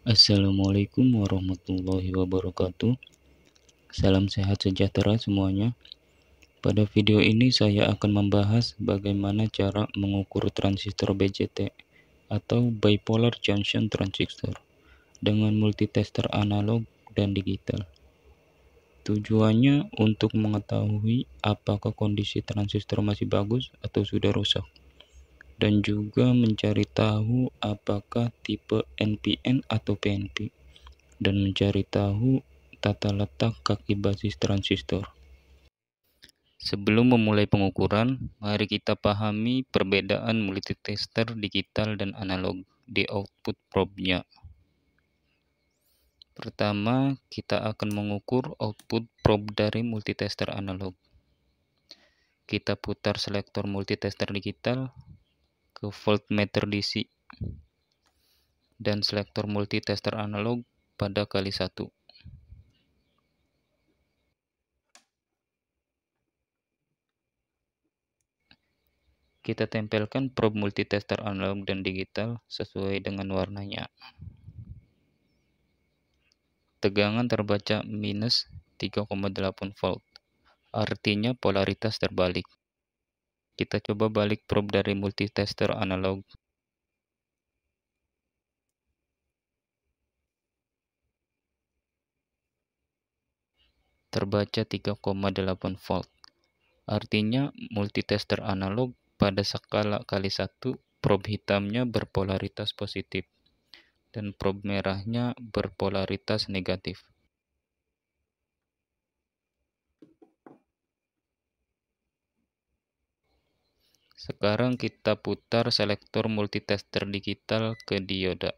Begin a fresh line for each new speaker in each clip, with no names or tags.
Assalamualaikum warahmatullahi wabarakatuh. Salam sehat sejahtera semuanya. Pada video ini saya akan membahas bagaimana cara mengukur transistor BJT atau bipolar junction transistor dengan multitester analog dan digital. Tujuannya untuk mengetahui apakah kondisi transistor masih bagus atau sudah rusak, dan juga mencari tahu apakah tipe NPN atau PNP, dan mencari tahu tata letak kaki basis transistor. Sebelum memulai pengukuran, mari kita pahami perbedaan multitester digital dan analog di output probe-nya. Pertama, kita akan mengukur output probe dari multitester analog. Kita putar selektor multitester digital ke voltmeter DC dan selektor multitester analog pada kali 1. Kita tempelkan probe multitester analog dan digital sesuai dengan warnanya. Tegangan terbaca minus 3,8 volt, artinya polaritas terbalik. Kita coba balik probe dari multitester analog. Terbaca 3,8 volt, artinya multitester analog pada skala kali 1, probe hitamnya berpolaritas positif dan probe merahnya berpolaritas negatif. Sekarang kita putar selektor multitester digital ke dioda.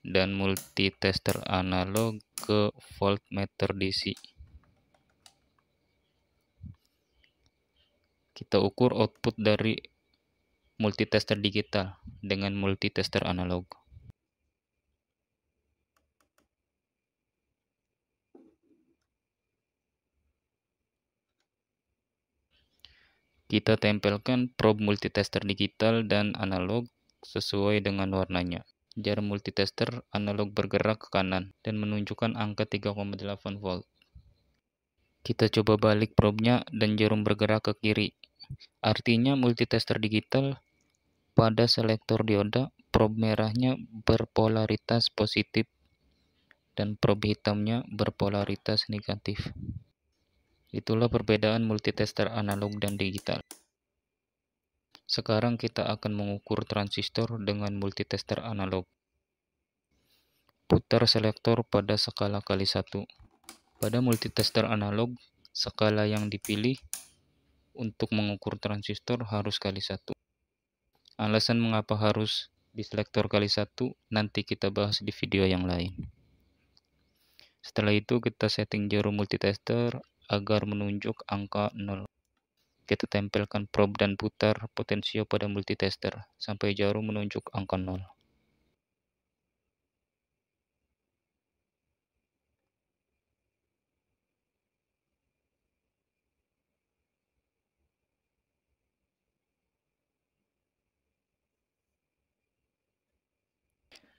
Dan multitester analog ke voltmeter DC. Kita ukur output dari multitester digital dengan multitester analog. Kita tempelkan probe multitester digital dan analog sesuai dengan warnanya. Jarum multitester analog bergerak ke kanan dan menunjukkan angka 3,8 volt. Kita coba balik probe-nya dan jarum bergerak ke kiri. Artinya multitester digital pada selektor dioda, probe merahnya berpolaritas positif dan probe hitamnya berpolaritas negatif. Itulah perbedaan multitester analog dan digital. Sekarang kita akan mengukur transistor dengan multitester analog. Putar selektor pada skala kali 1. Pada multitester analog, skala yang dipilih untuk mengukur transistor harus kali 1. Alasan mengapa harus di selektor kali 1 nanti kita bahas di video yang lain. Setelah itu kita setting jarum multitester agar menunjuk angka 0. Kita tempelkan probe dan putar potensio pada multitester sampai jarum menunjuk angka 0.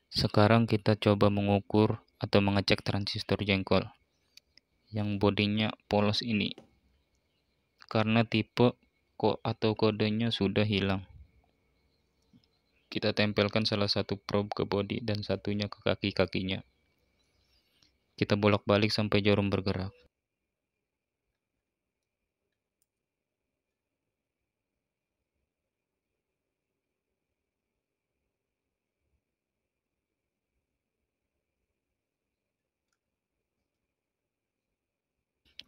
Sekarang kita coba mengukur atau mengecek transistor jengkol yang bodinya polos ini, karena tipe atau kodenya sudah hilang. Kita tempelkan salah satu probe ke bodi dan satunya ke kaki-kakinya. Kita bolak-balik sampai jarum bergerak.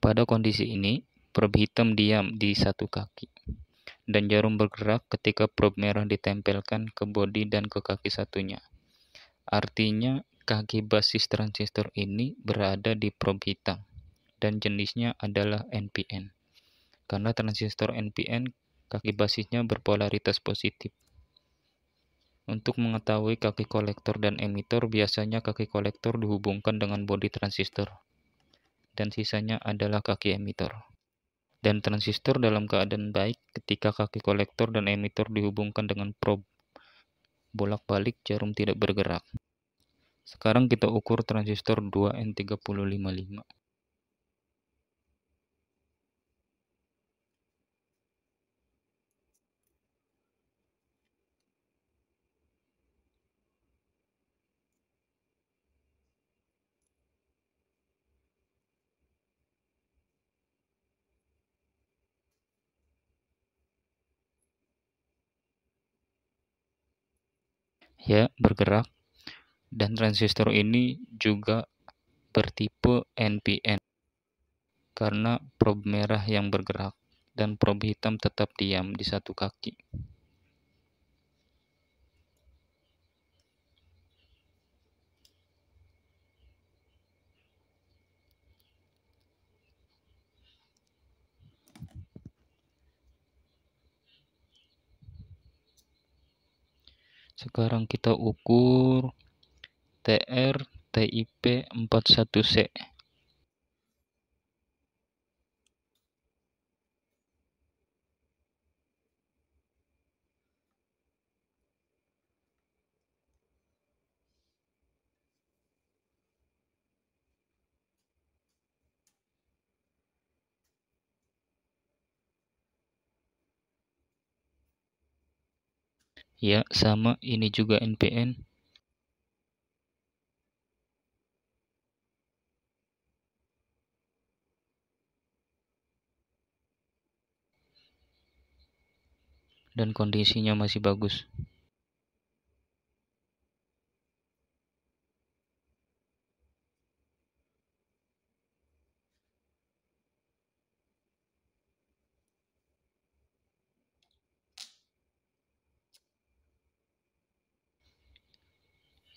Pada kondisi ini, probe hitam diam di satu kaki, dan jarum bergerak ketika probe merah ditempelkan ke bodi dan ke kaki satunya. Artinya, kaki basis transistor ini berada di probe hitam, dan jenisnya adalah NPN. Karena transistor NPN, kaki basisnya berpolaritas positif. Untuk mengetahui kaki kolektor dan emitor, biasanya kaki kolektor dihubungkan dengan bodi transistor, dan sisanya adalah kaki emitor. Dan transistor dalam keadaan baik ketika kaki kolektor dan emitor dihubungkan dengan probe. Bolak-balik jarum tidak bergerak. Sekarang kita ukur transistor 2N3055. Ya, bergerak. Dan transistor ini juga bertipe NPN karena probe merah yang bergerak dan probe hitam tetap diam di satu kaki. Sekarang kita ukur TR TIP 41C. Ya, sama, ini juga NPN. Dan kondisinya masih bagus.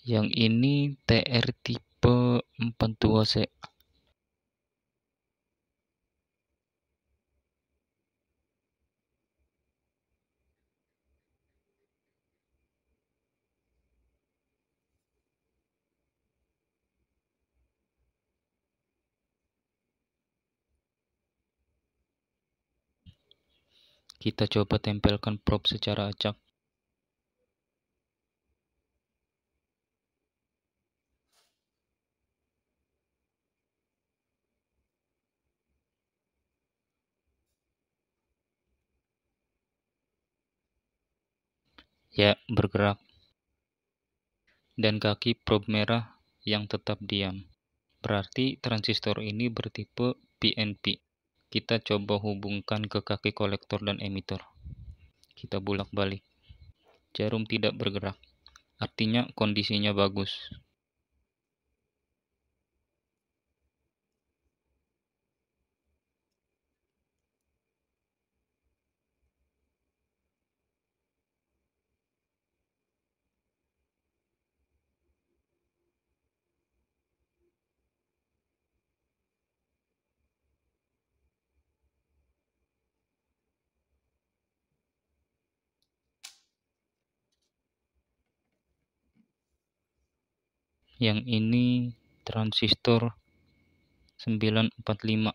Yang ini TR tipe 42C. Kita coba tempelkan probe secara acak. Ya, bergerak. Dan kaki probe merah yang tetap diam. Berarti transistor ini bertipe PNP. Kita coba hubungkan ke kaki kolektor dan emitor. Kita bolak-balik. Jarum tidak bergerak. Artinya kondisinya bagus. Yang ini transistor 945.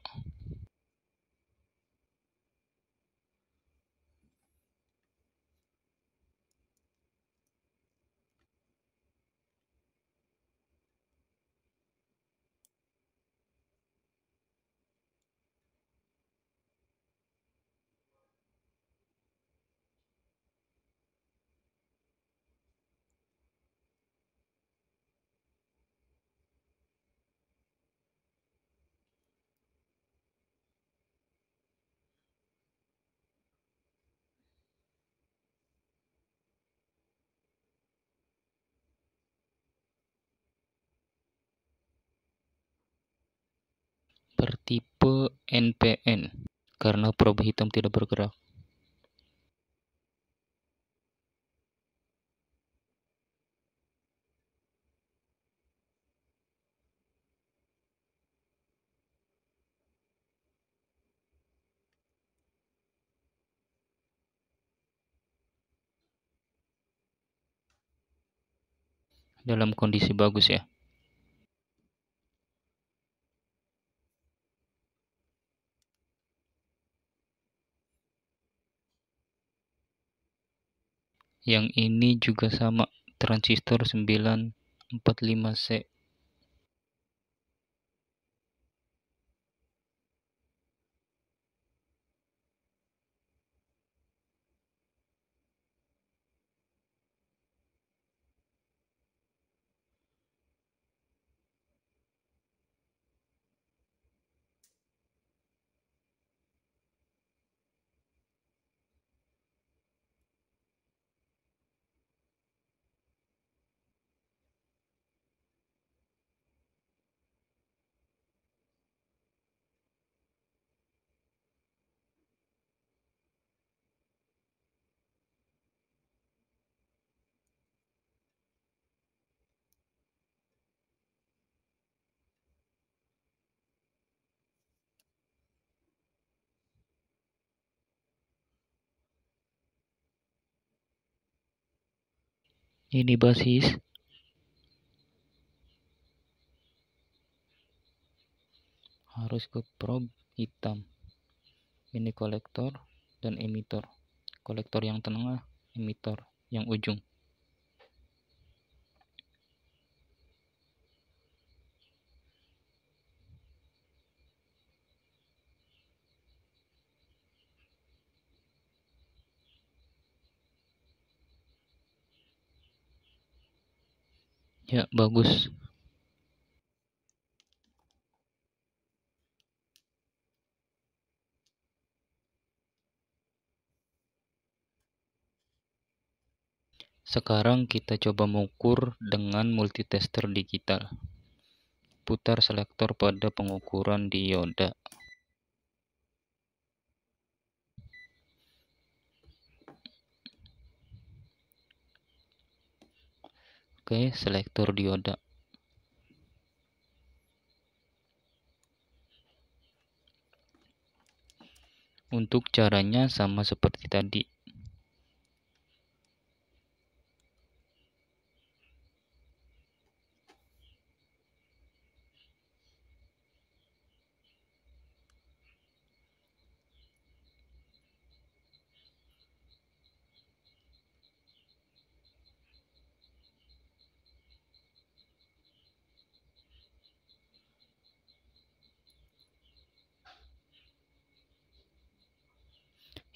Bertipe NPN karena probe hitam tidak bergerak. Dalam kondisi bagus ya. Yang ini juga sama, transistor 945C. Ini basis, harus ke probe hitam. Ini kolektor dan emitor. Kolektor yang tengah, emitor yang ujung. Ya, bagus. Sekarang kita coba mengukur dengan multitester digital. Putar selektor pada pengukuran dioda. Oke, selektor dioda. Untuk caranya sama seperti tadi.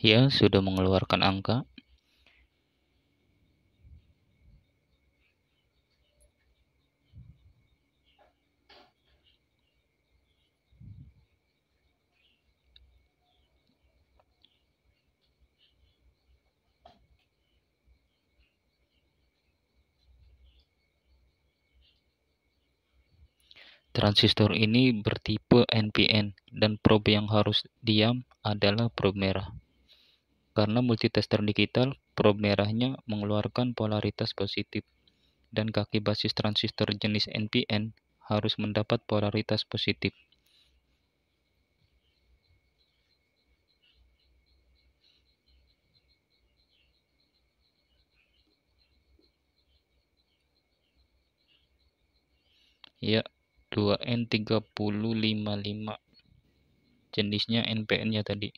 Ya, sudah mengeluarkan angka. Transistor ini bertipe NPN dan probe yang harus diam adalah probe merah. Karena multitester digital, probe merahnya mengeluarkan polaritas positif dan kaki basis transistor jenis NPN harus mendapat polaritas positif. Ya, 2N3055 jenisnya NPN-nya tadi.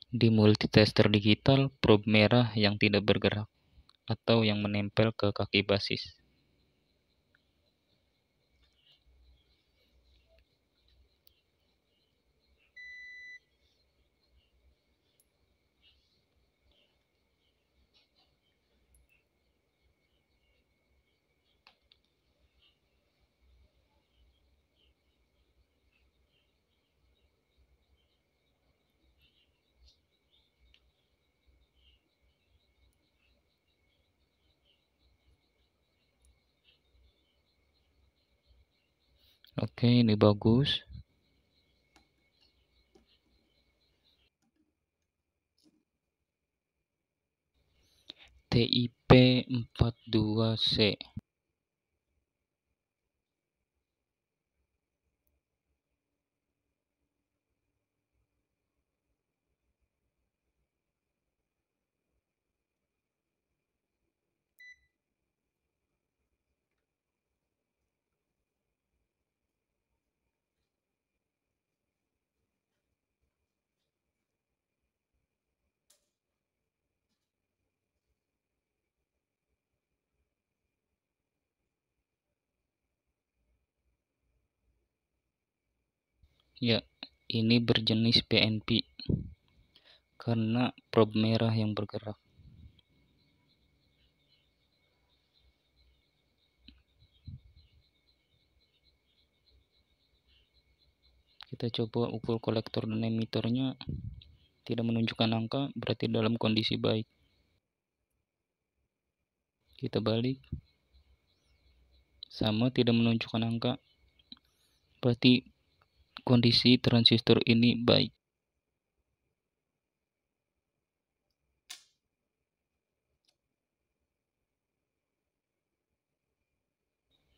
Di multitester digital, probe merah yang tidak bergerak atau yang menempel ke kaki basis. Oke, ini bagus. TIP42C. Ya, ini berjenis PNP karena probe merah yang bergerak. Kita coba ukur kolektor dan emitornya, tidak menunjukkan angka, berarti dalam kondisi baik. Kita balik, sama, tidak menunjukkan angka, berarti kondisi transistor ini baik.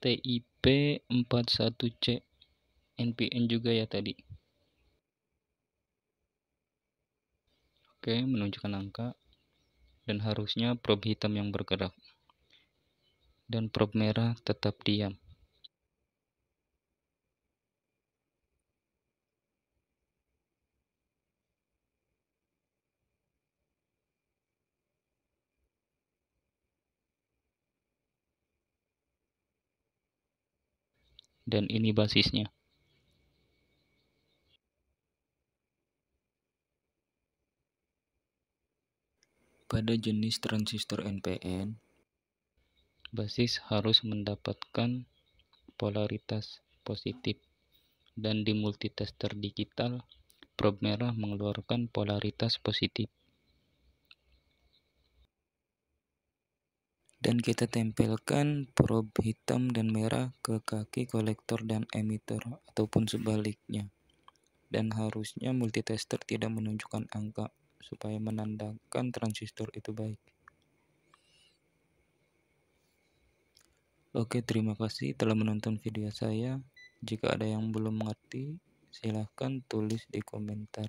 TIP 41C NPN juga ya tadi. Oke, menunjukkan angka, dan harusnya probe hitam yang bergerak, dan probe merah tetap diam. Dan ini basisnya. Pada jenis transistor NPN, basis harus mendapatkan polaritas positif, dan di multitester digital, probe merah mengeluarkan polaritas positif. Dan kita tempelkan probe hitam dan merah ke kaki kolektor dan emitter, ataupun sebaliknya. Dan harusnya multitester tidak menunjukkan angka, supaya menandakan transistor itu baik. Oke, terima kasih telah menonton video saya. Jika ada yang belum mengerti, silahkan tulis di komentar.